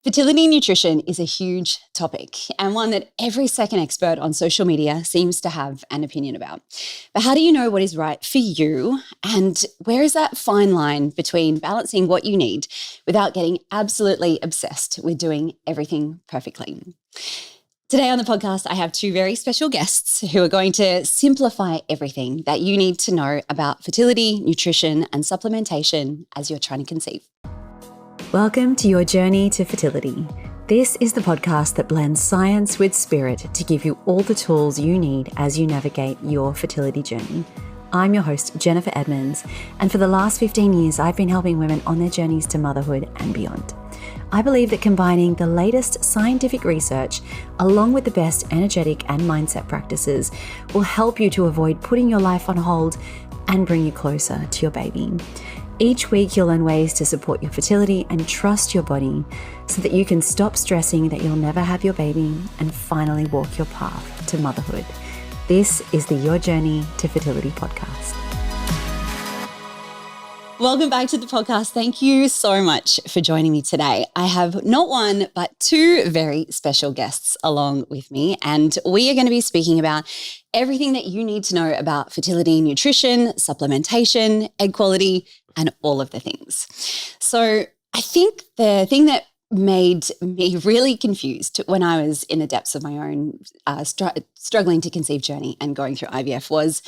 Fertility nutrition is a huge topic and one that every second expert on social media seems to have an opinion about. But how do you know what is right for you? And where is that fine line between balancing what you need without getting absolutely obsessed with doing everything perfectly? Today on the podcast, I have two very special guests who are going to simplify everything that you need to know about fertility, nutrition, and supplementation as you're trying to conceive. Welcome to your journey to fertility. This is the podcast that blends science with spirit to give you all the tools you need as you navigate your fertility journey. I'm your host, Jennifer Edmonds, and for the last 15 years, I've been helping women on their journeys to motherhood and beyond. I believe that combining the latest scientific research along with the best energetic and mindset practices will help you to avoid putting your life on hold and bring you closer to your baby. Each week, you'll learn ways to support your fertility and trust your body so that you can stop stressing that you'll never have your baby and finally walk your path to motherhood. This is the Your Journey to Fertility podcast. Welcome back to the podcast. Thank you so much for joining me today. I have not one, but two very special guests along with me, and we are going to be speaking about everything that you need to know about fertility, nutrition, supplementation, egg quality, and all of the things. So I think the thing that made me really confused when I was in the depths of my own struggling to conceive journey and going through IVF was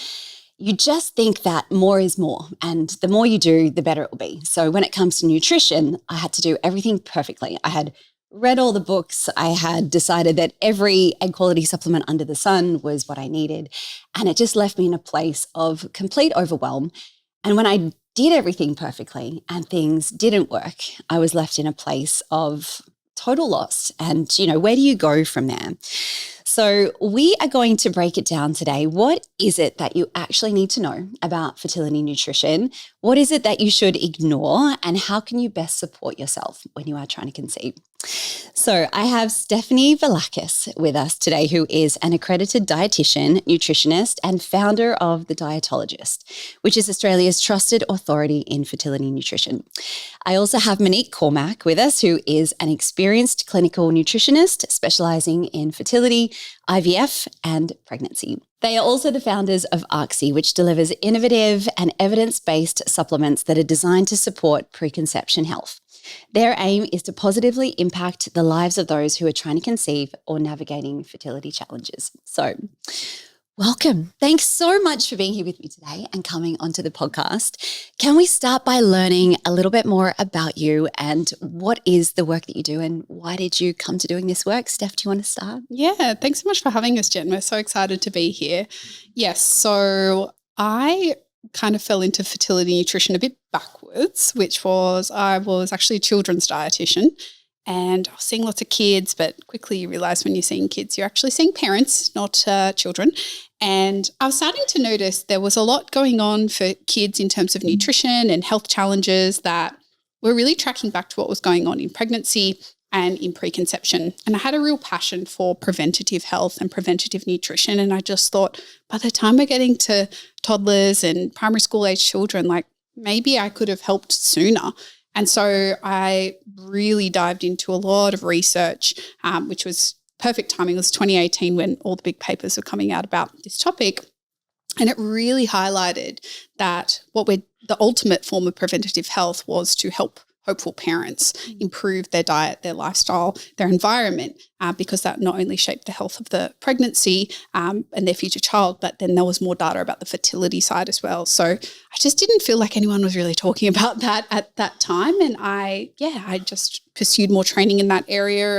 you just think that more is more, and the more you do, the better it will be. So when it comes to nutrition, I had to do everything perfectly. I had read all the books. I had decided that every egg quality supplement under the sun was what I needed. And it just left me in a place of complete overwhelm. And when I did everything perfectly and things didn't work, I was left in a place of total loss. And, where do you go from there? So we are going to break it down today. What is it that you actually need to know about fertility nutrition? What is it that you should ignore? And how can you best support yourself when you are trying to conceive? So I have Stefanie Valakas with us today, who is an accredited dietitian, nutritionist, and founder of the Dietologist, which is Australia's trusted authority in fertility nutrition. I also have Monique Cormack with us, who is an experienced clinical nutritionist specializing in fertility, IVF, and pregnancy. They are also the founders of arxi, which delivers innovative and evidence-based supplements that are designed to support preconception health. Their aim is to positively impact the lives of those who are trying to conceive or navigating fertility challenges. So, welcome. Thanks so much for being here with me today and coming onto the podcast. Can we start by learning a little bit more about you and what is the work that you do and why did you come to doing this work? Steph, do you want to start? Yeah, thanks so much for having us, Jen. We're so excited to be here. Yes, so I kind of fell into fertility nutrition a bit backwards, which was I was actually a children's dietitian and I was seeing lots of kids, but quickly you realise when you're seeing kids, you're actually seeing parents, not children. And I was starting to notice there was a lot going on for kids in terms of nutrition and health challenges that were really tracking back to what was going on in pregnancy and in preconception. And I had a real passion for preventative health and preventative nutrition. And I just thought by the time we're getting to toddlers and primary school age children, like maybe I could have helped sooner. And so I really dived into a lot of research, which was perfect timing. It was 2018 when all the big papers were coming out about this topic. And it really highlighted that the ultimate form of preventative health was to help hopeful parents improve their diet, their lifestyle, their environment, because that not only shaped the health of the pregnancy and their future child, but then there was more data about the fertility side as well. So I just didn't feel like anyone was really talking about that at that time. And I just pursued more training in that area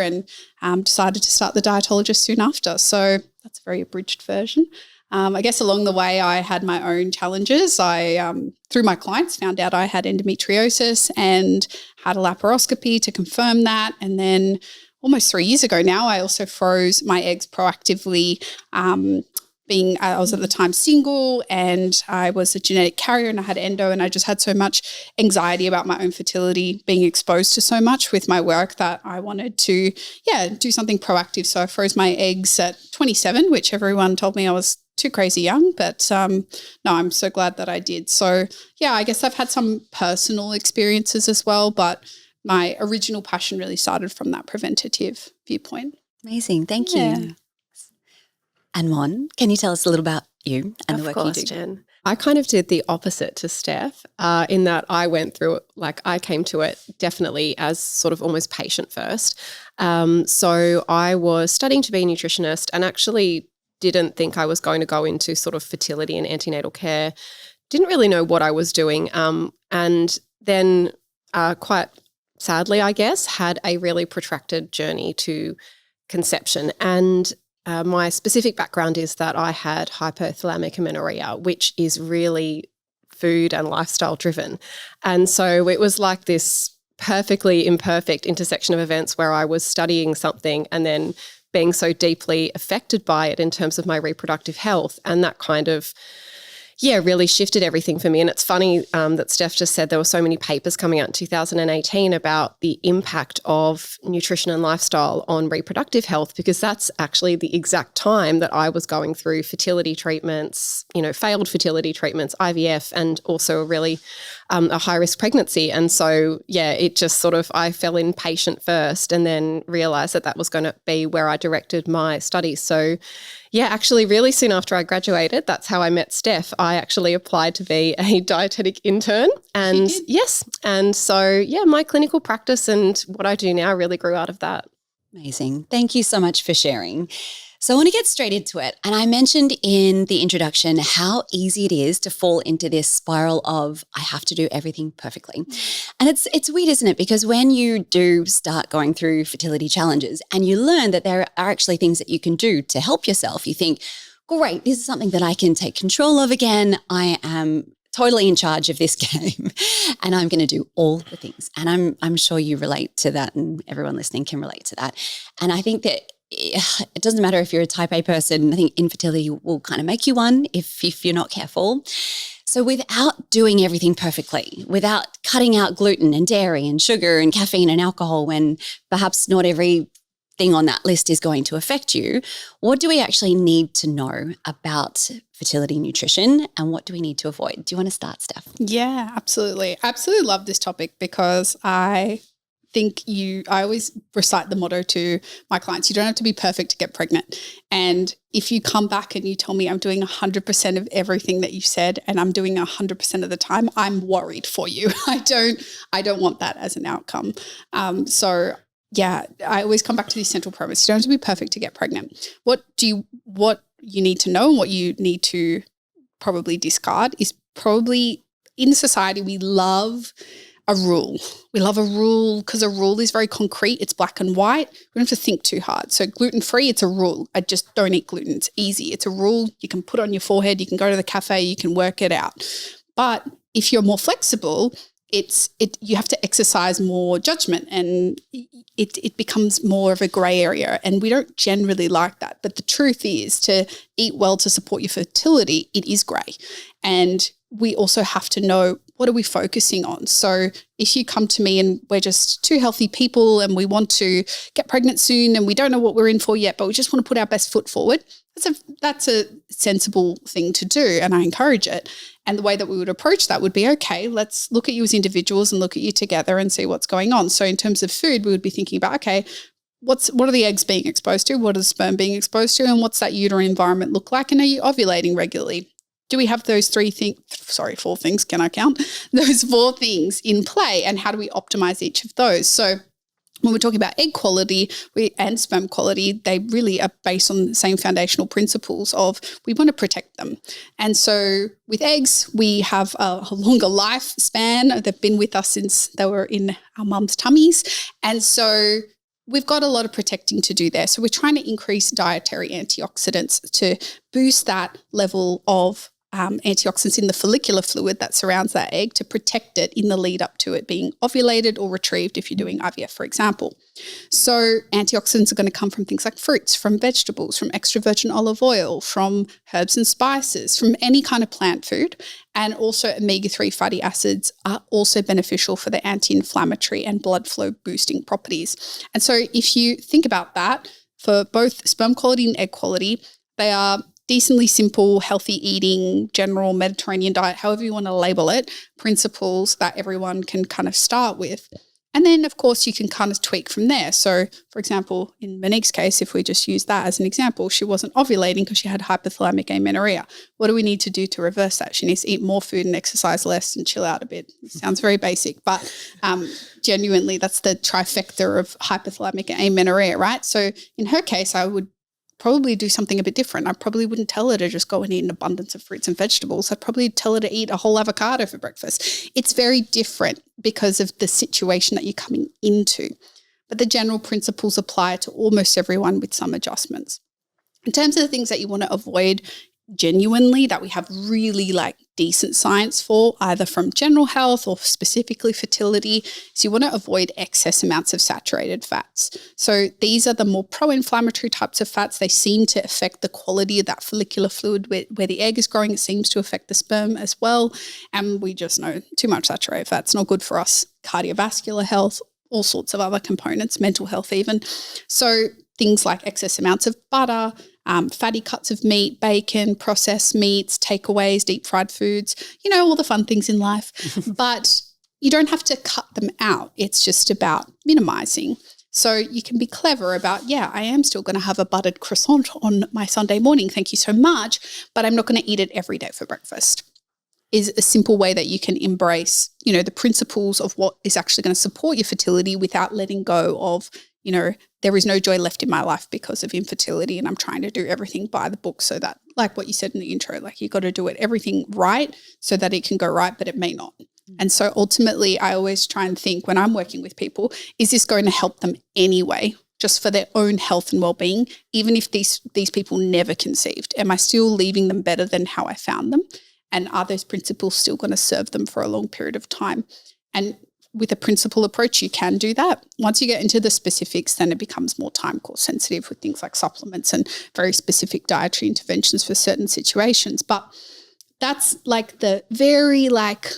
and decided to start the Dietologist soon after. So that's a very abridged version. I guess along the way, I had my own challenges. I, through my clients, found out I had endometriosis and had a laparoscopy to confirm that. And then almost 3 years ago now, I also froze my eggs proactively. I was at the time single and I was a genetic carrier and I had endo, and I just had so much anxiety about my own fertility, being exposed to so much with my work, that I wanted to, do something proactive. So I froze my eggs at 27, which everyone told me I was too crazy young, but no, I'm so glad that I did. So I guess I've had some personal experiences as well, but my original passion really started from that preventative viewpoint. Amazing. Thank you. And Mon, can you tell us a little about you and the work you do? Jen. I kind of did the opposite to Steph in that I went through it, like I came to it definitely as sort of almost patient first. So I was studying to be a nutritionist and actually didn't think I was going to go into sort of fertility and antenatal care. Didn't really know what I was doing. And then quite sadly, I guess, had a really protracted journey to conception. And my specific background is that I had hypothalamic amenorrhea, which is really food and lifestyle driven. And so it was like this perfectly imperfect intersection of events where I was studying something and then being so deeply affected by it in terms of my reproductive health. And that kind of really shifted everything for me. And it's funny that Steph just said there were so many papers coming out in 2018 about the impact of nutrition and lifestyle on reproductive health, because that's actually the exact time that I was going through fertility treatments, failed fertility treatments, IVF, and also a really a high-risk pregnancy. And so, it just sort of, I fell in patient first and then realised that was going to be where I directed my studies. So, actually really soon after I graduated, that's how I met Steph. I actually applied to be a dietetic intern and so my clinical practice and what I do now really grew out of that. Amazing. Thank you so much for sharing. So I want to get straight into it. And I mentioned in the introduction how easy it is to fall into this spiral of I have to do everything perfectly. And it's weird, isn't it? Because when you do start going through fertility challenges and you learn that there are actually things that you can do to help yourself, you think, great, this is something that I can take control of again. I am totally in charge of this game and I'm going to do all the things. And I'm sure you relate to that and everyone listening can relate to that. And I think that it doesn't matter if you're a type A person. I think infertility will kind of make you one if you're not careful. So without doing everything perfectly, without cutting out gluten and dairy and sugar and caffeine and alcohol when perhaps not every thing on that list is going to affect you, what do we actually need to know about fertility nutrition and what do we need to avoid? Do you want to start, Steph? Yeah, absolutely. I absolutely love this topic because I always recite the motto to my clients, you don't have to be perfect to get pregnant. And if you come back and you tell me I'm doing 100% of everything that you said and I'm doing 100% of the time, I'm worried for you. I don't want that as an outcome. I always come back to the central premise. You don't have to be perfect to get pregnant. What you need to know and what you need to probably discard is probably in society we love a rule. We love a rule because a rule is very concrete. It's black and white. We don't have to think too hard. So gluten-free, it's a rule. I just don't eat gluten. It's easy. It's a rule. You can put on your forehead. You can go to the cafe. You can work it out. But if you're more flexible, you have to exercise more judgment and it becomes more of a grey area, and we don't generally like that. But the truth is, to eat well to support your fertility, it is grey. And we also have to know, what are we focusing on? So if you come to me and we're just two healthy people and we want to get pregnant soon and we don't know what we're in for yet, but we just want to put our best foot forward, that's a sensible thing to do, and I encourage it. And the way that we would approach that would be, okay, let's look at you as individuals and look at you together and see what's going on. So in terms of food, we would be thinking about, okay, what are the eggs being exposed to? What are the sperm being exposed to? And what's that uterine environment look like? And are you ovulating regularly? Do we have those 4 things, can I count? Those 4 things in play, and how do we optimize each of those? So when we're talking about egg quality and sperm quality, they really are based on the same foundational principles of we want to protect them. And so with eggs, we have a longer lifespan. They've been with us since they were in our mum's tummies. And so we've got a lot of protecting to do there. So we're trying to increase dietary antioxidants to boost that level of antioxidants in the follicular fluid that surrounds that egg to protect it in the lead up to it being ovulated or retrieved if you're doing IVF, for example. So antioxidants are going to come from things like fruits, from vegetables, from extra virgin olive oil, from herbs and spices, from any kind of plant food. And also omega-3 fatty acids are also beneficial for the anti-inflammatory and blood flow boosting properties. And so if you think about that, for both sperm quality and egg quality, they are decently simple, healthy eating, general Mediterranean diet, however you want to label it, principles that everyone can kind of start with. And then, of course, you can kind of tweak from there. So, for example, in Monique's case, if we just use that as an example, she wasn't ovulating because she had hypothalamic amenorrhea. What do we need to do to reverse that? She needs to eat more food and exercise less and chill out a bit. It sounds very basic, but genuinely, that's the trifecta of hypothalamic amenorrhea, right? So in her case, I would probably do something a bit different. I probably wouldn't tell her to just go and eat an abundance of fruits and vegetables. I'd probably tell her to eat a whole avocado for breakfast. It's very different because of the situation that you're coming into. But the general principles apply to almost everyone with some adjustments. In terms of the things that you want to avoid genuinely, that we have really like decent science for, either from general health or specifically fertility, so you want to avoid excess amounts of saturated fats. So these are the more pro-inflammatory types of fats. They seem to affect the quality of that follicular fluid where the egg is growing. It seems to affect the sperm as well. And we just know too much saturated fat's not good for us. Cardiovascular health, all sorts of other components, mental health even. So things like excess amounts of butter, fatty cuts of meat, bacon, processed meats, takeaways, deep fried foods, all the fun things in life. But you don't have to cut them out. It's just about minimizing. So you can be clever about, I am still going to have a buttered croissant on my Sunday morning. Thank you so much. But I'm not going to eat it every day for breakfast. Is a simple way that you can embrace, the principles of what is actually going to support your fertility without letting go of, there is no joy left in my life because of infertility and I'm trying to do everything by the book, so that, like what you said in the intro, like you got to do everything right so that it can go right, but it may not. And so ultimately I always try and think when I'm working with people, is this going to help them anyway, just for their own health and well-being, even if these people never conceived? Am I still leaving them better than how I found them? And are those principles still going to serve them for a long period of time? And with a principle approach, you can do that. Once you get into the specifics, then it becomes more time course sensitive with things like supplements and very specific dietary interventions for certain situations. But that's like the very overview,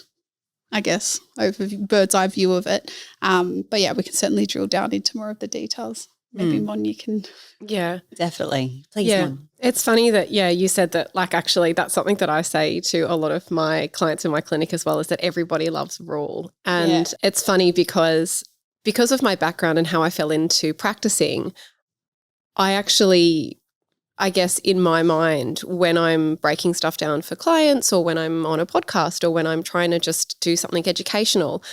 bird's eye view of it. But yeah, we can certainly drill down into more of the details. Maybe Mon, you can. Yeah, definitely. Please, yeah. Mon. It's funny that, you said that, actually that's something that I say to a lot of my clients in my clinic as well, is that everybody loves rule. And it's funny because of my background and how I fell into practicing, I guess in my mind, when I'm breaking stuff down for clients or when I'm on a podcast or when I'm trying to just do something educational,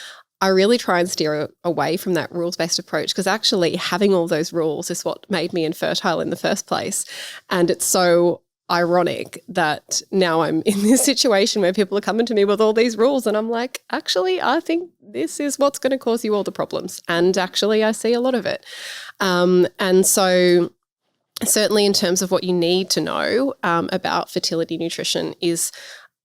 I really try and steer away from that rules-based approach, because actually having all those rules is what made me infertile in the first place. And it's so ironic that now I'm in this situation where people are coming to me with all these rules and I'm like, actually, I think this is what's going to cause you all the problems. And actually I see a lot of it. And so certainly in terms of what you need to know about fertility nutrition is,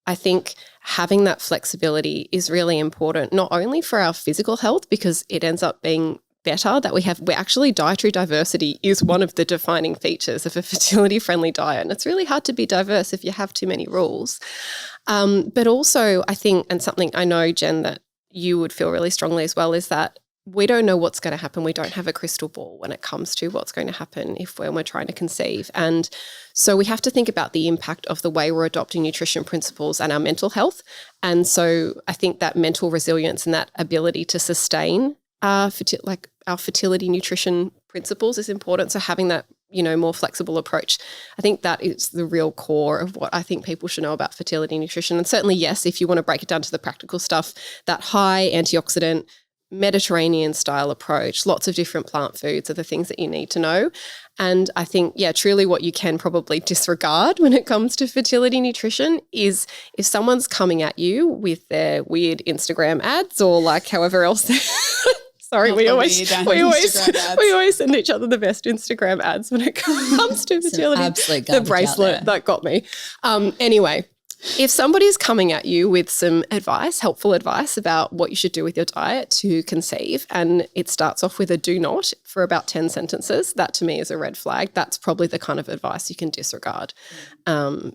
I think having that flexibility is really important, not only for our physical health, because it ends up being better that we're actually, dietary diversity is one of the defining features of a fertility-friendly diet. And it's really hard to be diverse if you have too many rules. But also I think, and something I know, Jen, that you would feel really strongly as well, is that we don't know what's going to happen. We don't have a crystal ball when it comes to what's going to happen when we're trying to conceive. And so we have to think about the impact of the way we're adopting nutrition principles and our mental health. And so I think that mental resilience and that ability to sustain our fertility nutrition principles is important. So having that, more flexible approach, I think that is the real core of what I think people should know about fertility nutrition. And certainly, yes, if you want to break it down to the practical stuff, that high antioxidant Mediterranean style approach, lots of different plant foods are the things that you need to know. And I think, truly what you can probably disregard when it comes to fertility nutrition is if someone's coming at you with their weird Instagram ads or however else sorry, we always send each other the best Instagram ads when it comes to fertility. The bracelet that got me. Anyway, if somebody's coming at you with some advice, helpful advice about what you should do with your diet to conceive, and it starts off with a do not for about 10 sentences, that to me is a red flag. That's probably the kind of advice you can disregard,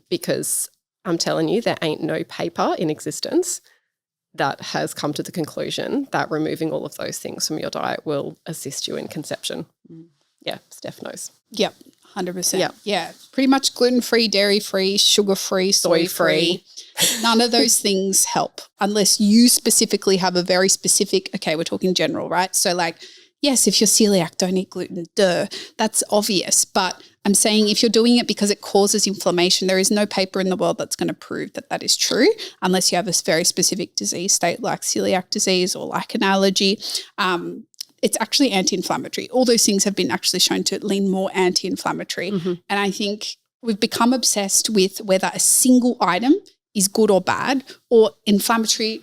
because I'm telling you, there ain't no paper in existence that has come to the conclusion that removing all of those things from your diet will assist you in conception. Yeah, Steph knows. Yep. 100%. Yeah. Yeah. Pretty much gluten-free, dairy-free, sugar-free, soy-free. None of those things help unless you specifically have a very specific, okay, we're talking general, right? So like, yes, if you're celiac, don't eat gluten. Duh. That's obvious. But I'm saying if you're doing it because it causes inflammation, there is no paper in the world that's going to prove that that is true unless you have a very specific disease state like celiac disease or like an allergy. It's actually anti-inflammatory. All those things have been actually shown to lean more anti-inflammatory. And I think we've become obsessed with whether a single item is good or bad or inflammatory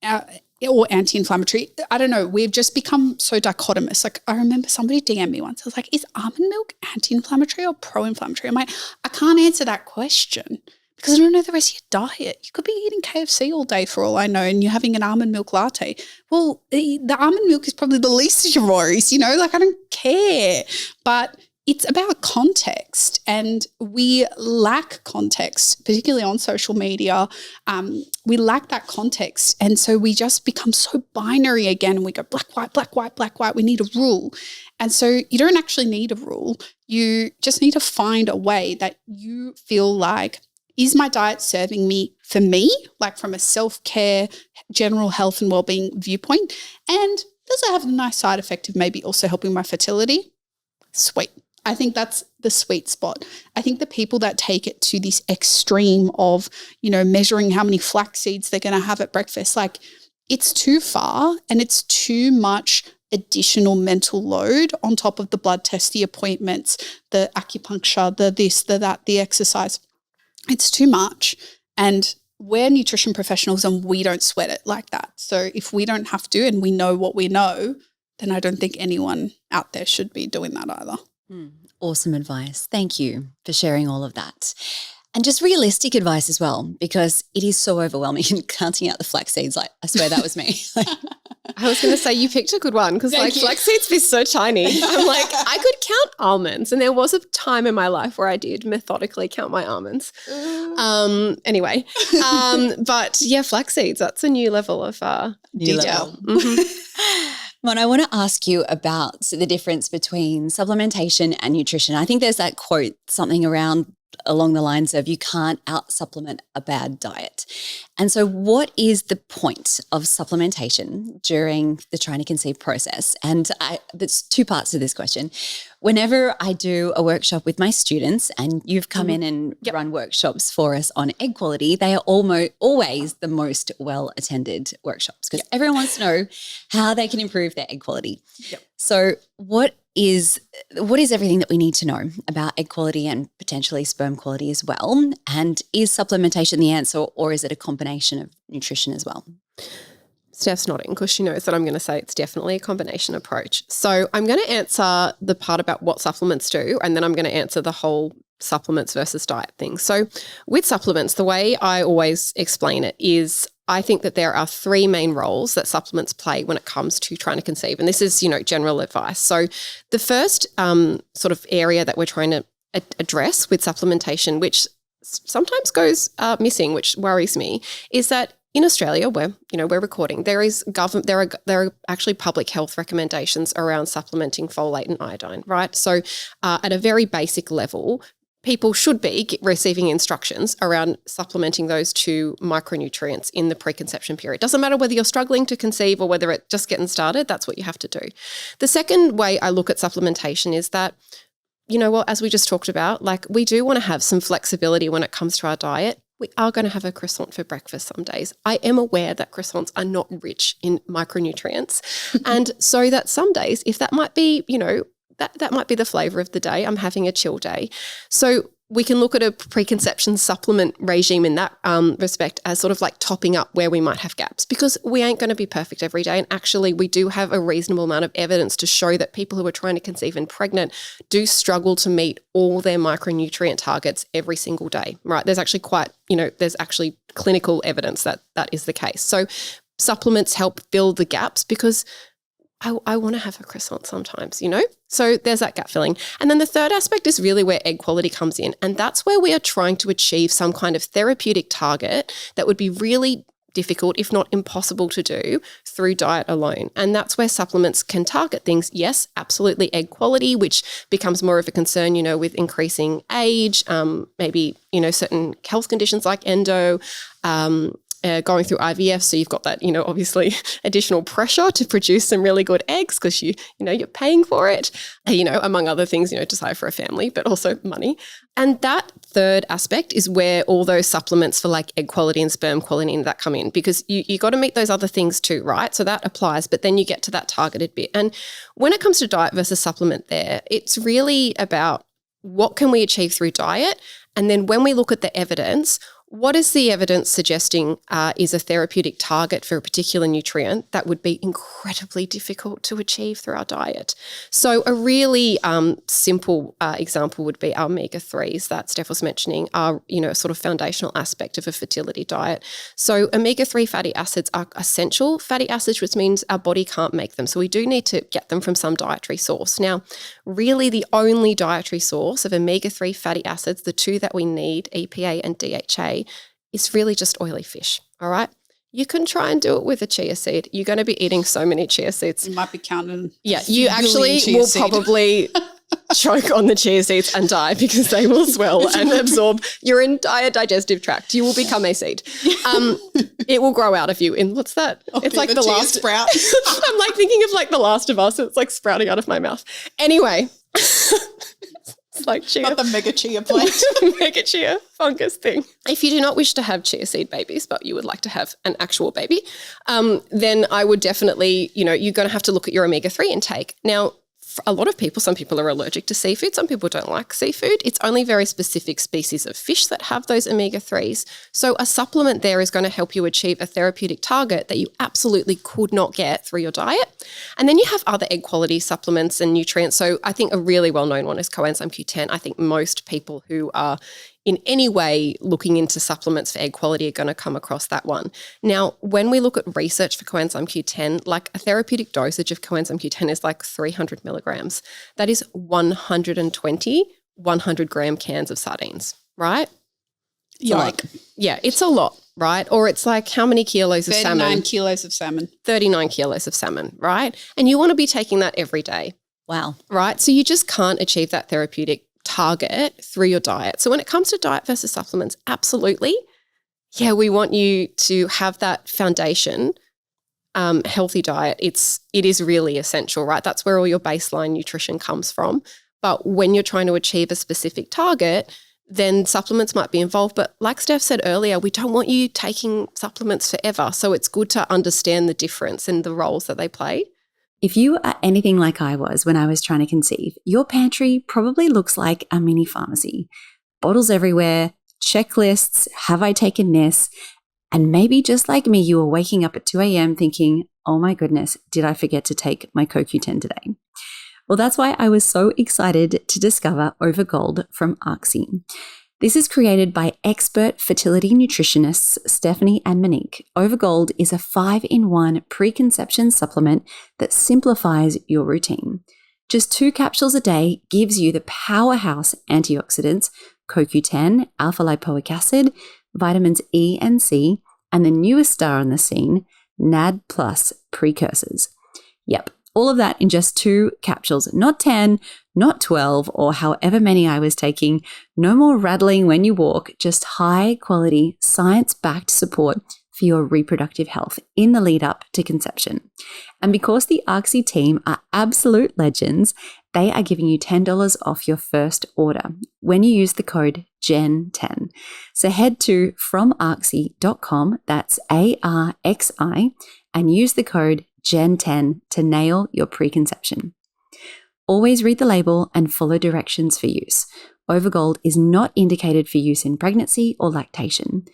or anti-inflammatory. I don't know. We've just become so dichotomous. Like I remember somebody DM'd me once. I was like, is almond milk anti-inflammatory or pro-inflammatory? I'm like, I can't answer that question because I don't know the rest of your diet. You could be eating KFC all day for all I know and you're having an almond milk latte. Well, the almond milk is probably the least of your worries, you know, like I don't care. But it's about context and we lack context, particularly on social media. We lack that context. And so we just become so binary again and we go black, white, black, white, black, white. We need a rule. And so you don't actually need a rule. You just need to find a way that you feel like, is my diet serving me for me, like from a self-care, general health and well-being viewpoint? And does it have a nice side effect of maybe also helping my fertility? Sweet. I think that's the sweet spot. I think the people that take it to this extreme of, you know, measuring how many flax seeds they're going to have at breakfast, like it's too far and it's too much additional mental load on top of the blood test, the appointments, the acupuncture, the this, the that, the exercise. It's too much. And we're nutrition professionals and we don't sweat it like that. So if we don't have to and we know what we know, then I don't think anyone out there should be doing that either. Awesome advice. Thank you for sharing all of that. And just realistic advice as well, because it is so overwhelming and counting out the flax seeds. Like, I swear that was me. I was going to say you picked a good one because like flax seeds be so tiny. I'm like, I could count almonds and there was a time in my life where I did methodically count my almonds. Anyway, but yeah, flax seeds, that's a new level of detail. Mon, I want to ask you about the difference between supplementation and nutrition. I think there's that quote, something around along the lines of you can't out-supplement a bad diet. And so what is the point of supplementation during the trying to conceive process? And there's two parts to this question. Whenever I do a workshop with my students, and you've come in and run workshops for us on egg quality, they are always the most well-attended workshops because everyone wants to know how they can improve their egg quality. So what is everything that we need to know about egg quality and potentially sperm quality as well? And is supplementation the answer or is it a combination of nutrition as well? Steph's nodding because she knows that I'm going to say it's definitely a combination approach. So I'm going to answer the part about what supplements do and then I'm going to answer the whole supplements versus diet thing. So with supplements, the way I always explain it is I think that there are three main roles that supplements play when it comes to trying to conceive. And this is, you know, general advice. So the first sort of area that we're trying to address with supplementation, which sometimes goes missing, which worries me, is that in Australia, where we're recording, there are actually public health recommendations around supplementing folate and iodine, right? So at a very basic level, people should be receiving instructions around supplementing those two micronutrients in the preconception period. Doesn't matter whether you're struggling to conceive or whether it's just getting started, that's what you have to do. The second way I look at supplementation is that, you know what, as we just talked about, like we do want to have some flexibility when it comes to our diet. We are going to have a croissant for breakfast some days. I am aware that croissants are not rich in micronutrients. And so that some days, if that might be, you know, that might be the flavor of the day, I'm having a chill day. So we can look at a preconception supplement regime in that respect as sort of like topping up where we might have gaps because we ain't going to be perfect every day. And actually we do have a reasonable amount of evidence to show that people who are trying to conceive and pregnant do struggle to meet all their micronutrient targets every single day, right? There's actually there's actually clinical evidence that that is the case. So supplements help fill the gaps because I want to have a croissant sometimes, you know? So there's that gap filling. And then the third aspect is really where egg quality comes in. And that's where we are trying to achieve some kind of therapeutic target that would be really difficult, if not impossible to do through diet alone. And that's where supplements can target things. Yes, absolutely, egg quality, which becomes more of a concern, with increasing age, maybe, certain health conditions like endo, going through IVF. So you've got that, obviously additional pressure to produce some really good eggs because you're paying for it, among other things, desire for a family, but also money. And that third aspect is where all those supplements for like egg quality and sperm quality and that come in, because you got to meet those other things too, right? So that applies, but then you get to that targeted bit. And when it comes to diet versus supplement there, it's really about what can we achieve through diet? And then when we look at the evidence, what is the evidence suggesting is a therapeutic target for a particular nutrient that would be incredibly difficult to achieve through our diet? So a really simple example would be our omega-3s that Steph was mentioning are, a sort of foundational aspect of a fertility diet. So omega-3 fatty acids are essential fatty acids, which means our body can't make them. So we do need to get them from some dietary source. Now, really the only dietary source of omega-3 fatty acids, the two that we need, EPA and DHA, is really just oily fish, all right? You can try and do it with a chia seed. You're going to be eating so many chia seeds. You might be counting. Yeah, you actually will probably choke on the chia seeds and die because they will swell and absorb your entire digestive tract. You will become a seed. It will grow out of you in, what's that? It's like the last sprout. I'm like thinking of like The Last of Us. It's like sprouting out of my mouth. Anyway. It's like chia. Not the mega chia plant. Mega chia fungus thing. If you do not wish to have chia seed babies, but you would like to have an actual baby, then I would definitely, you're going to have to look at your omega-3 intake. Now, for a lot of people, some people are allergic to seafood, some people don't like seafood. It's only very specific species of fish that have those omega-3s. So a supplement there is going to help you achieve a therapeutic target that you absolutely could not get through your diet. And then you have other egg quality supplements and nutrients. So I think a really well-known one is coenzyme Q10. I think most people who are in any way looking into supplements for egg quality are going to come across that one. Now, when we look at research for coenzyme Q10, like a therapeutic dosage of coenzyme Q10 is like 300 milligrams. That is 120 100-gram cans of sardines, right? It's a lot, right? Or it's like how many kilos of salmon? 39 kilos of salmon. 39 kilos of salmon, right? And you want to be taking that every day. Wow. Right? So you just can't achieve that therapeutic target through your diet. So when it comes to diet versus supplements, absolutely. Yeah, we want you to have that foundation, healthy diet. It is really essential, right? That's where all your baseline nutrition comes from. But when you're trying to achieve a specific target, then supplements might be involved. But like Steph said earlier, we don't want you taking supplements forever. So it's good to understand the difference and the roles that they play. If you are anything like I was when I was trying to conceive, your pantry probably looks like a mini pharmacy. Bottles everywhere, checklists, have I taken this? And maybe just like me, you were waking up at 2 a.m. thinking, oh my goodness, did I forget to take my CoQ10 today? Well, that's why I was so excited to discover OvaGold from arxi. This is created by expert fertility nutritionists Stefanie and Monique. OvaGold is a 5-in-1 preconception supplement that simplifies your routine. Just 2 capsules a day gives you the powerhouse antioxidants, CoQ10, alpha-lipoic acid, vitamins E and C, and the newest star on the scene, NAD+ precursors. Yep. All of that in just 2 capsules, not 10, not 12, or however many I was taking. No more rattling when you walk, just high quality, science-backed support for your reproductive health in the lead up to conception. And because the arxi team are absolute legends, they are giving you $10 off your first order when you use the code GEN10. So head to FromArxi.com, that's ARXI, and use the code GEN10 to nail your preconception. Always read the label and follow directions for use. OvaGold is not indicated for use in pregnancy or lactation.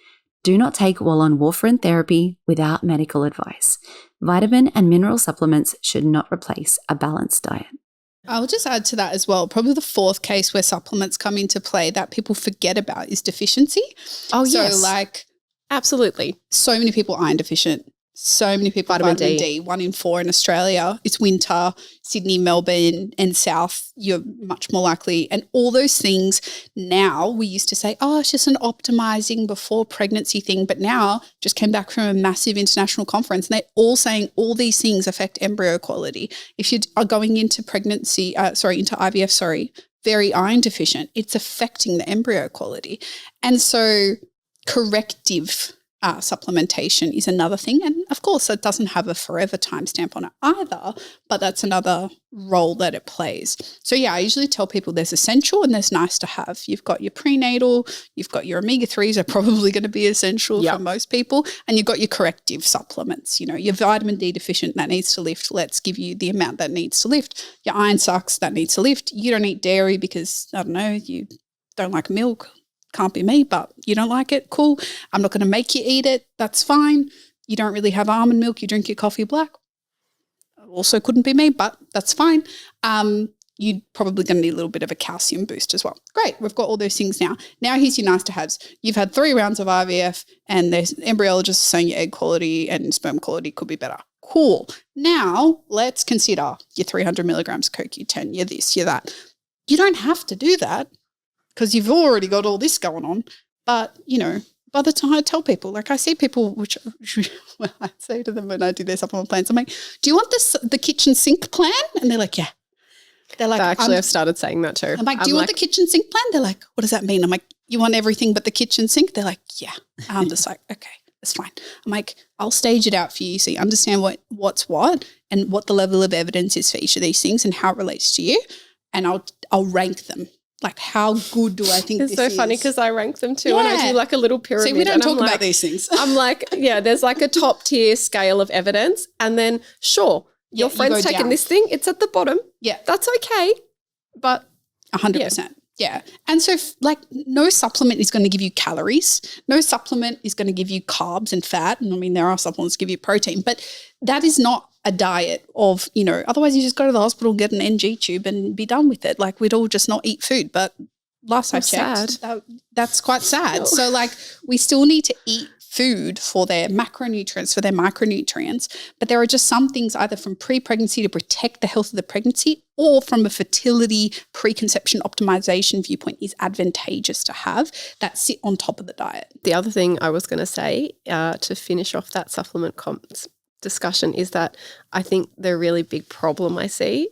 Do not take while on warfarin therapy without medical advice. Vitamin and mineral supplements should not replace a balanced diet. I'll just add to that as well. Probably the 4th case where supplements come into play that people forget about is deficiency. Oh, yes. So like absolutely. So many people iron deficient. So many people Vitamin have vitamin D. 1 in 4 in Australia. It's winter. Sydney, Melbourne and South, you're much more likely. And all those things now, we used to say, oh, it's just an optimizing before pregnancy thing. But now just came back from a massive international conference and they're all saying all these things affect embryo quality. If you are going into into IVF, very iron deficient, it's affecting the embryo quality. And so corrective supplementation is another thing. And of course, it doesn't have a forever timestamp on it either, but that's another role that it plays. So yeah, I usually tell people there's essential and there's nice to have. You've got your prenatal, you've got your omega-3s are probably going to be essential for most people, and you've got your corrective supplements. You know, your vitamin D deficient, that needs to lift. Let's give you the amount that needs to lift. Your iron sucks, that needs to lift. You don't eat dairy because, I don't know, you don't like milk. Can't be me, but you don't like it, cool. I'm not going to make you eat it. That's fine. You don't really have almond milk. You drink your coffee black. Also couldn't be me, but that's fine. You're probably going to need a little bit of a calcium boost as well. Great. We've got all those things now. Now here's your nice to haves. You've had 3 rounds of IVF and there's embryologists saying your egg quality and sperm quality could be better. Cool. Now let's consider your 300 milligrams CoQ10, your this, your that. You don't have to do that, because you've already got all this going on. But, you know, by the time I tell people, like I see people, which well, I say to them when I do their supplement plans, I'm like, do you want the kitchen sink plan? And they're like, yeah. They're like, actually, I've started saying that too. I'm like, do you want the kitchen sink plan? They're like, what does that mean? I'm like, you want everything but the kitchen sink? They're like, yeah. I'm just like, okay, that's fine. I'm like, I'll stage it out for you so you understand what's what and what the level of evidence is for each of these things and how it relates to you. And I'll rank them. Like, how good do I think this is? It's so funny because I rank them too and I do like a little pyramid. See, we don't talk about these things. I'm like, yeah, there's like a top tier scale of evidence and then sure, your friend's taking this thing, it's at the bottom. Yeah. That's okay, but 100%. Yeah. And so like no supplement is going to give you calories. No supplement is going to give you carbs and fat. And I mean, there are supplements that give you protein, but that is not a diet of, you know, otherwise you just go to the hospital, get an NG tube and be done with it. Like we'd all just not eat food. But last I checked, that's quite sad. No. So like we still need to eat food for their macronutrients, for their micronutrients. But there are just some things either from pre-pregnancy to protect the health of the pregnancy or from a fertility preconception optimization viewpoint is advantageous to have that sit on top of the diet. The other thing I was going to say to finish off that supplement discussion is that I think the really big problem I see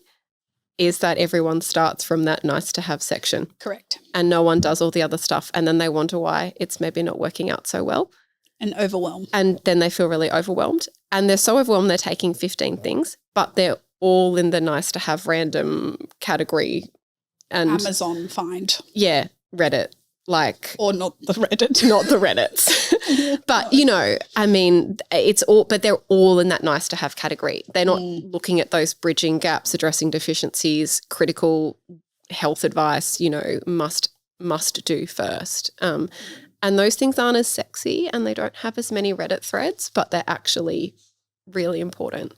is that everyone starts from that nice to have section. Correct. And no one does all the other stuff and then they wonder why it's maybe not working out so well. And overwhelmed. And then they feel really overwhelmed. And they're so overwhelmed they're taking 15 things, but they're all in the nice to have random category. And Amazon find. Yeah, Reddit. Like, or not the Reddit. Not the Reddits. But, you know, I mean, it's all, but they're all in that nice to have category. They're not looking at those bridging gaps, addressing deficiencies, critical health advice, you know, must do first. And those things aren't as sexy and they don't have as many Reddit threads, but they're actually really important.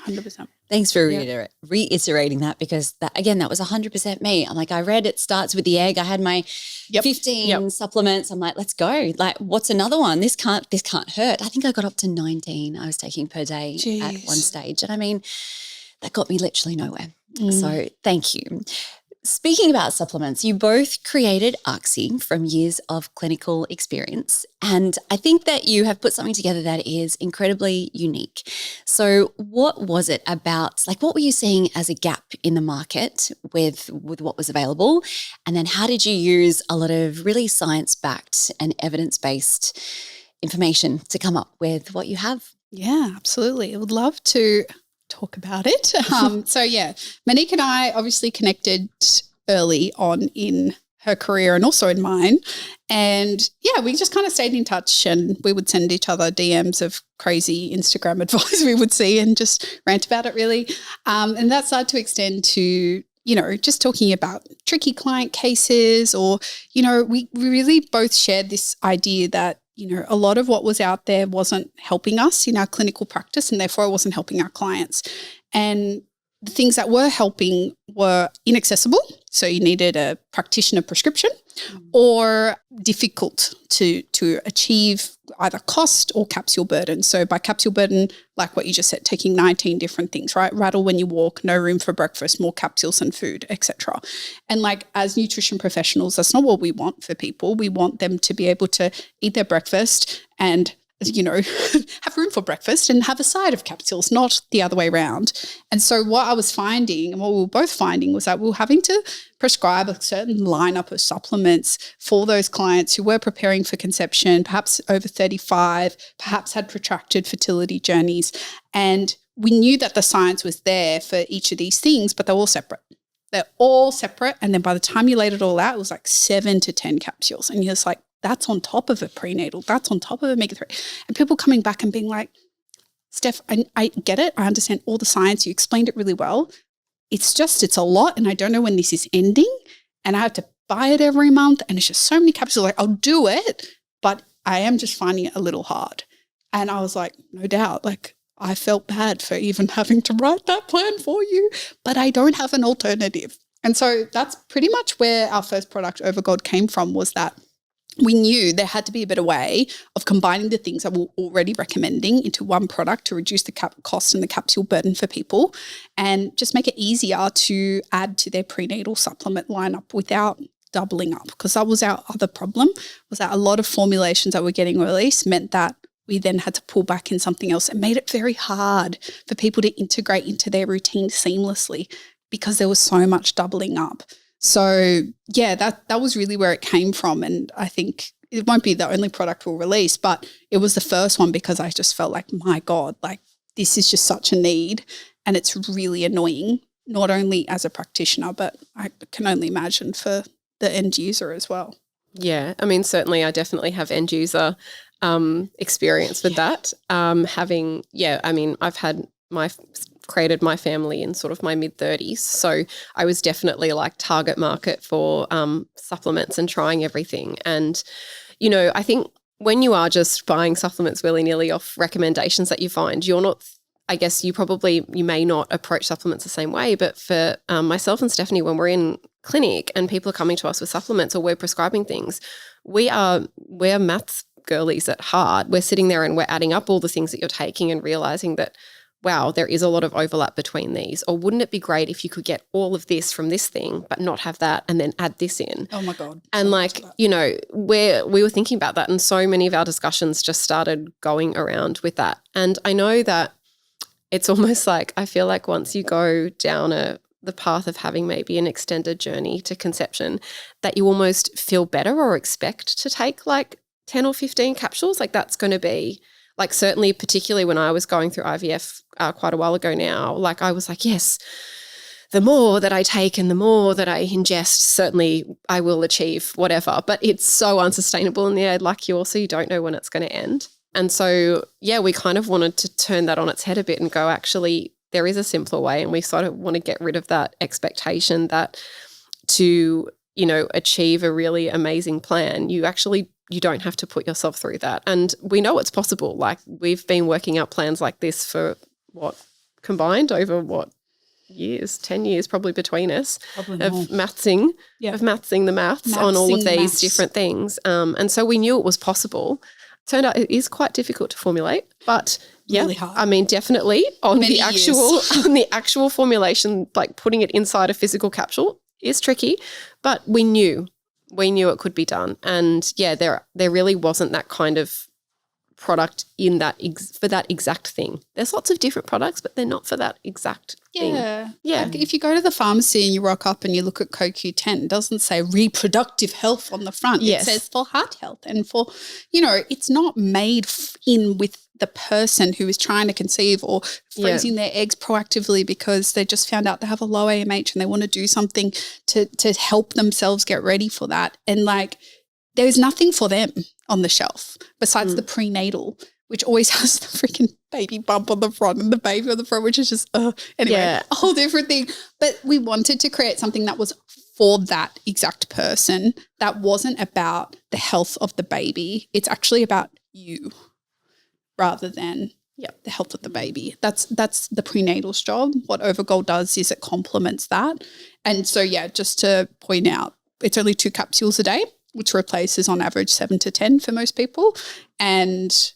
100%. Thanks for reiterating that because that was 100% me. I'm like, I read it starts with the egg. I had my 15 supplements. I'm like, let's go. Like, what's another one? This can't hurt. I think I got up to 19 I was taking per day at one stage. And I mean, that got me literally nowhere. So thank you. Speaking about supplements, you both created arxi from years of clinical experience, and I think that you have put something together that is incredibly unique. So what was it about, like what were you seeing as a gap in the market with what was available, and then how did you use a lot of really science-backed and evidence-based information to come up with what you have? Yeah, absolutely. I would love to talk about it. So yeah, Monique and I obviously connected early on in her career and also in mine. And yeah, we just kind of stayed in touch and we would send each other DMs of crazy Instagram advice we would see and just rant about it really. And that started to extend to, you know, just talking about tricky client cases or, you know, we really both shared this idea that, you know, a lot of what was out there wasn't helping us in our clinical practice and therefore it wasn't helping our clients. And the things that were helping were inaccessible. so you needed a practitioner prescription, or difficult to achieve either cost or capsule burden. So by capsule burden, like what you just said, taking 19 different things, right? Rattle when you walk, no room for breakfast, more capsules than food, etc. And like as nutrition professionals, that's not what we want for people. We want them to be able to eat their breakfast and have room for breakfast and have a side of capsules, not the other way around. And so what I was finding and what we were both finding was that we were having to prescribe a certain lineup of supplements for those clients who were preparing for conception, perhaps over 35, perhaps had protracted fertility journeys. And we knew that the science was there for each of these things, but they're all separate. They're all separate. And then by the time you laid it all out, it was like 7 to 10 capsules. And you're just like, that's on top of a prenatal. That's on top of omega-3. And people coming back and being like, Steph, I get it. I understand all the science. You explained it really well. It's a lot. And I don't know when this is ending. And I have to buy it every month. And it's just so many capsules. Like, I'll do it, but I am just finding it a little hard. And I was like, no doubt. Like, I felt bad for even having to write that plan for you, but I don't have an alternative. And so that's pretty much where our first product, OvaGold, came from, was that we knew there had to be a better way of combining the things that we're already recommending into one product to reduce the cost and the capsule burden for people and just make it easier to add to their prenatal supplement lineup without doubling up, because that was our other problem, was that a lot of formulations that were getting released meant that we then had to pull back in something else. It made it very hard for people to integrate into their routine seamlessly because there was so much doubling up. So yeah, that was really where it came from. And I think it won't be the only product we'll release, but it was the first one because I just felt like, my God, like this is just such a need and it's really annoying, not only as a practitioner, but I can only imagine for the end user as well. Yeah, I mean, certainly I definitely have end user experience with that. I've created my family in sort of my mid-30s. So I was definitely like target market for supplements and trying everything. And, I think when you are just buying supplements willy-nilly off recommendations that you find, you're not, I guess you may not approach supplements the same way. But for myself and Stefanie, when we're in clinic and people are coming to us with supplements or we're prescribing things, we're maths girlies at heart. We're sitting there and we're adding up all the things that you're taking and realizing that, wow, there is a lot of overlap between these. Or wouldn't it be great if you could get all of this from this thing but not have that and then add this in? Oh my God. And we were thinking about that, and so many of our discussions just started going around with that. And I know that it's almost like, I feel like once you go down the path of having maybe an extended journey to conception, that you almost feel better or expect to take like 10 or 15 capsules. Like that's going to be like, certainly particularly when I was going through IVF quite a while ago now, like I was like, yes, the more that I take and the more that I ingest, certainly I will achieve whatever. But it's so unsustainable in the end, like you don't know when it's going to end. And so, yeah, we kind of wanted to turn that on its head a bit and go, actually, there is a simpler way, and we sort of want to get rid of that expectation that to, achieve a really amazing plan, you don't have to put yourself through that. And we know it's possible. Like we've been working out plans like this for combined over years, 10 years probably between us of mathsing the maths on all of these different things. And so we knew it was possible. Turned out it is quite difficult to formulate, but really hard. I mean, definitely on the actual formulation, like putting it inside a physical capsule is tricky, but we knew it could be done. And yeah, there really wasn't that kind of product in that for that exact thing. There's lots of different products, but they're not for that exact thing. Yeah. Like if you go to the pharmacy and you rock up and you look at CoQ10, it doesn't say reproductive health on the front. Yes. It says for heart health and for, it's not made in with the person who is trying to conceive or freezing their eggs proactively because they just found out they have a low AMH and they want to do something to help themselves get ready for that. And like, there's nothing for them on the shelf besides the prenatal, which always has the freaking baby bump on the front and the baby on the front, which is just, a whole different thing. But we wanted to create something that was for that exact person, that wasn't about the health of the baby. It's actually about you rather than the health of the baby. That's the prenatal's job. What OvaGold does is it complements that. And so, just to point out, it's only 2 capsules a day, which replaces on average 7 to 10 for most people. And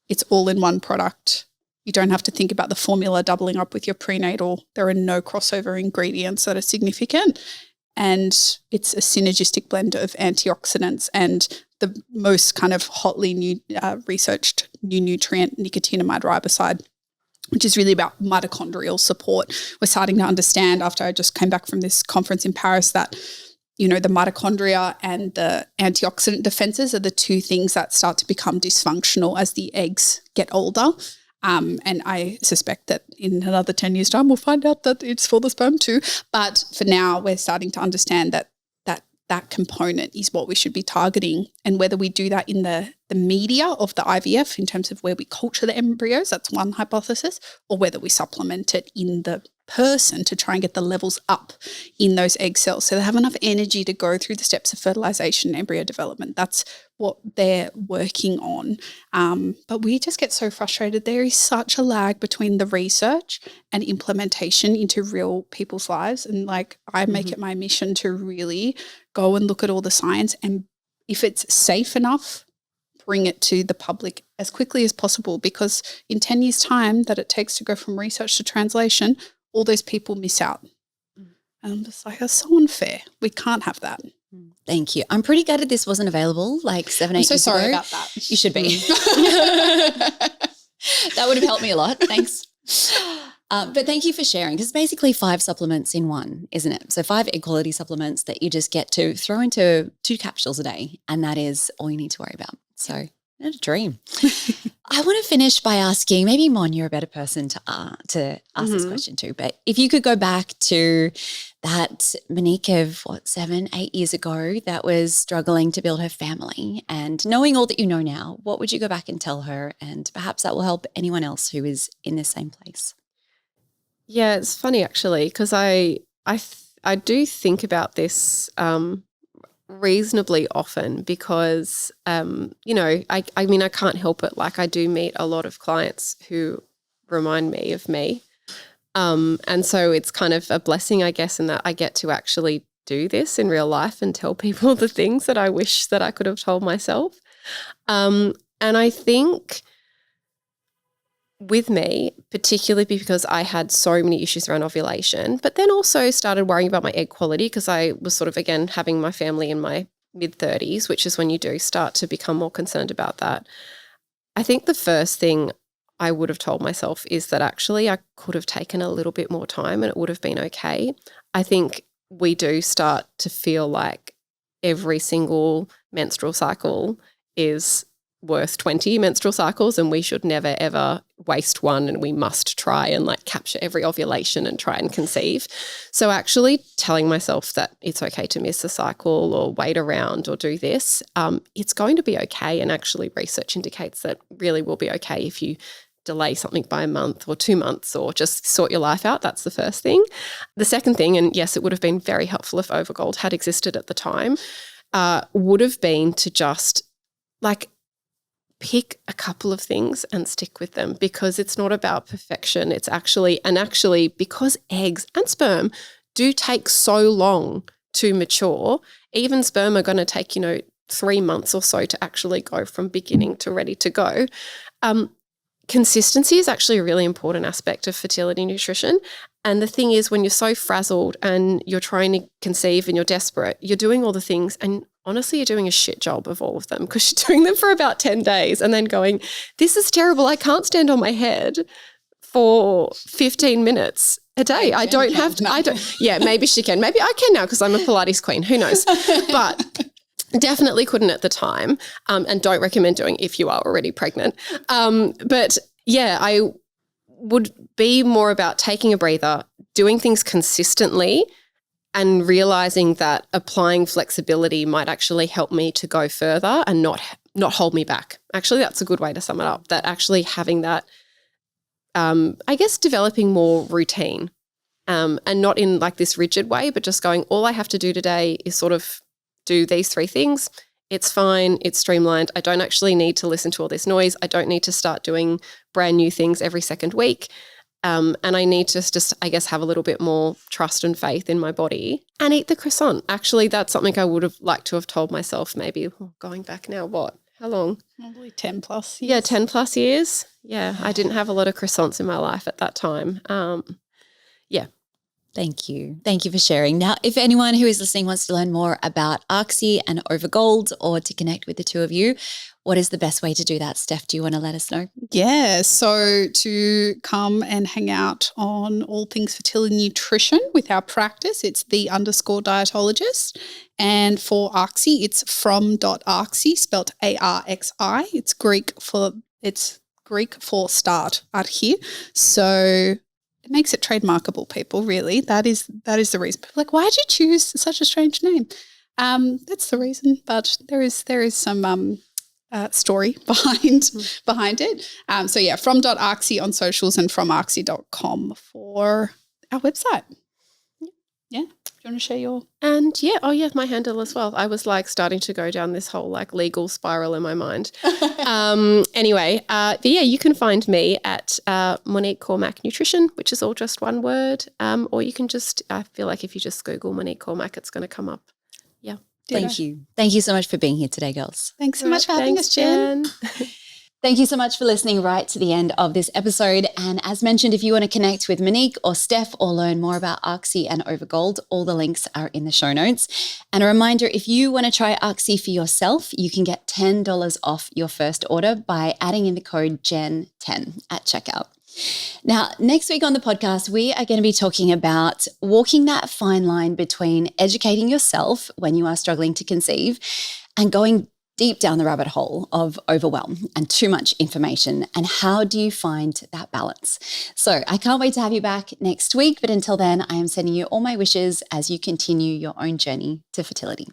it's all in one product. You don't have to think about the formula doubling up with your prenatal. There are no crossover ingredients that are significant. And it's a synergistic blend of antioxidants and the most kind of hotly researched new nutrient, nicotinamide riboside, which is really about mitochondrial support. We're starting to understand, after I just came back from this conference in Paris, that the mitochondria and the antioxidant defenses are the 2 things that start to become dysfunctional as the eggs get older. And I suspect that in another 10 years' time, we'll find out that it's for the sperm too. But for now, we're starting to understand that component is what we should be targeting. And whether we do that in the media of the IVF in terms of where we culture the embryos, that's one hypothesis, or whether we supplement it in the person to try and get the levels up in those egg cells so they have enough energy to go through the steps of fertilization and embryo development. That's what they're working on. But we just get so frustrated. There is such a lag between the research and implementation into real people's lives. And I make it my mission to really go and look at all the science, and if it's safe enough, bring it to the public as quickly as possible, because in 10 years' time that it takes to go from research to translation, all those people miss out. And I'm just like, that's so unfair. We can't have that. Thank you. I'm pretty gutted this wasn't available 7, 8 years ago. I'm so sorry about that. You should be. That would have helped me a lot. Thanks. But thank you for sharing, because it's basically 5 supplements in one, isn't it? So 5 egg quality supplements that you just get to throw into 2 capsules a day, and that is all you need to worry about. So what a dream. I want to finish by asking, maybe Mon, you're a better person to ask this question to, but if you could go back to that Monique of 7, 8 years ago that was struggling to build her family, and knowing all that you know now, what would you go back and tell her? And perhaps that will help anyone else who is in the same place. Yeah, it's funny actually, because I do think about this reasonably often, because I mean I can't help it. I do meet a lot of clients who remind me of me, and so it's kind of a blessing, I guess, in that I get to actually do this in real life and tell people the things that I wish that I could have told myself. And I think with me, particularly because I had so many issues around ovulation, but then also started worrying about my egg quality, because I was sort of, again, having my family in my mid-30s, which is when you do start to become more concerned about that. I think the first thing I would have told myself is that actually I could have taken a little bit more time and it would have been okay. I think we do start to feel like every single menstrual cycle is worth 20 menstrual cycles, and we should never ever waste one, and we must try and capture every ovulation and try and conceive. So actually telling myself that it's okay to miss a cycle or wait around or do this, it's going to be okay. And actually research indicates that really will be okay if you delay something by a month or 2 months, or just sort your life out. That's the first thing. The second thing, and yes, it would have been very helpful if OvaGold had existed at the time, would have been to just pick a couple of things and stick with them, because it's not about perfection. It's actually because eggs and sperm do take so long to mature, even sperm are going to take, 3 months or so to actually go from beginning to ready to go. Consistency is actually a really important aspect of fertility nutrition. And the thing is, when you're so frazzled and you're trying to conceive and you're desperate, you're doing all the things, and honestly, you're doing a shit job of all of them, because you're doing them for about 10 days and then going, this is terrible. I can't stand on my head for 15 minutes a day. I don't have to. Yeah, maybe she can. Maybe I can now because I'm a Pilates queen. Who knows? But definitely couldn't at the time, and don't recommend doing if you are already pregnant. But yeah, I would be more about taking a breather, doing things consistently, and realizing that applying flexibility might actually help me to go further and not hold me back. Actually, that's a good way to sum it up, that actually having that, I guess, developing more routine, and not in this rigid way, but just going, all I have to do today is sort of do these 3 things. It's fine. It's streamlined. I don't actually need to listen to all this noise. I don't need to start doing brand new things every second week. And I need to just, I guess, have a little bit more trust and faith in my body and eat the croissant. Actually, that's something I would have liked to have told myself maybe going back now, how long? Probably 10 plus years. Yeah, 10 plus years. Yeah, I didn't have a lot of croissants in my life at that time. Yeah. Thank you. Thank you for sharing. Now, if anyone who is listening wants to learn more about arxi and OvaGold or to connect with the two of you, what is the best way to do that? Steph, do you want to let us know? Yeah, so to come and hang out on all things fertility nutrition with our practice, it's _Dietologist. And for arxi, it's from.arxi, spelled ARXI. It's Greek for start, arxi. So it makes it trademarkable, people, really. That is the reason. People are like, why'd you choose such a strange name? That's the reason, but there is some story behind it. So yeah, from.arxi on socials and FromArxi.com for our website. Yeah. Do you want to share your? And my handle as well. I was like starting to go down this whole like legal spiral in my mind. Anyway, but yeah, you can find me at Monique Cormack Nutrition, which is all just one word. Or you can just, I feel like if you just Google Monique Cormack, it's going to come up. Yeah. Thank you. Thank you so much for being here today, girls. Thanks so much for having us, Jen. Thank you so much for listening right to the end of this episode. And as mentioned, if you want to connect with Monique or Steph or learn more about arxi and OvaGold, all the links are in the show notes. And a reminder, if you want to try arxi for yourself, you can get $10 off your first order by adding in the code GEN10 at checkout. Now, next week on the podcast, we are going to be talking about walking that fine line between educating yourself when you are struggling to conceive and going deep down the rabbit hole of overwhelm and too much information, and how do you find that balance? So I can't wait to have you back next week, but until then, I am sending you all my wishes as you continue your own journey to fertility.